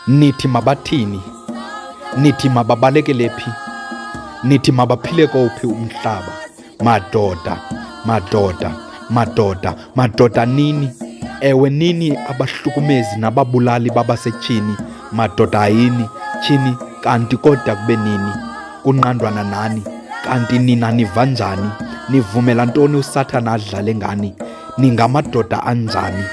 Nithi mabathini? Nithi mababalekele phi? Nithi mabaphile kowuphi umhlaba? Madoda nini? Ewe nini abahlukumezi nababulali babasetyhini? Madoda yini? Tyhini kanti kodwa kube nini? Kunqandwana nani? Kanti nina niva njani? Nivumela ntoni uSathana adlale ngani? Ningamadoda anjani?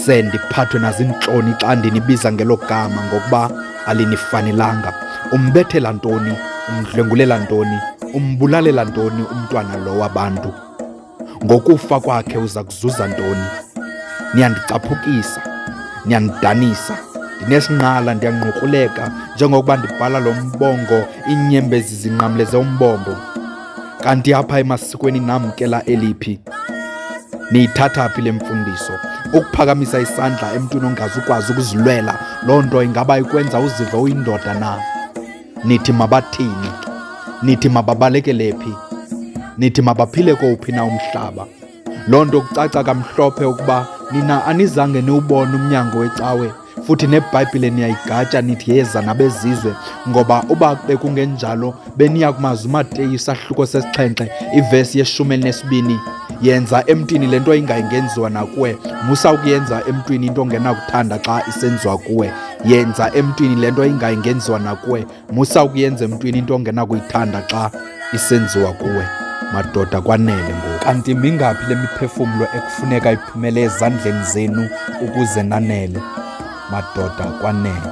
Ndiphathwe nazintloni xa ndinibiza ngelo gama ngokuba alinifanelanga. Umbethela ntoni? Umdlwengulela ntoni? Umbulalela ntoni umntwana lo wabantu? Ngokufa kwakhe uza kuzuza ntoni? Niyandicaphukisa, niyandidanisa. Ndinesinqala, ndiyanqukruleka njengokuba ndibhala lo mbongo iinyembezi zinqamleze umbombo. Kanti apha emasikweni namkela eliphi? Niyithatha phi le mfundiso? Ukuphakamisa isandla emntwini ongazukwazi ukuzilwela, loo nto ingaba ikwenza uzive uyindoda na? Nithi mabathini? Nithi mababalekele phi? Nithi mabaphile kowuphi na umhlaba? Loo nto kucaca kamhlophe ukuba nina anizange niwubone umnyango wecawe, futhi neBhayibhile niyayigatya nithi yeza nabezizwe, ngoba uba bekungenjalo beniya kumazi uMateyu isahluko 7 ivesi 12. Yenza emntwini le nto ingayengenziwa nakuwe, musa ukuyenza emntwini into ongenakuthanda xa isenziwa kuwe. Yenza emntwini le nto ingayengenziwa nakuwe, musa ukuyenza emntwini into ongenakuyithanda xa isenziwa kuwe. Madoda kwanele ngoku. Kanti mingaphi le miphefumlo ekufuneka iphumele ezandleni zenu ukuze nanele? Madoda kwanele.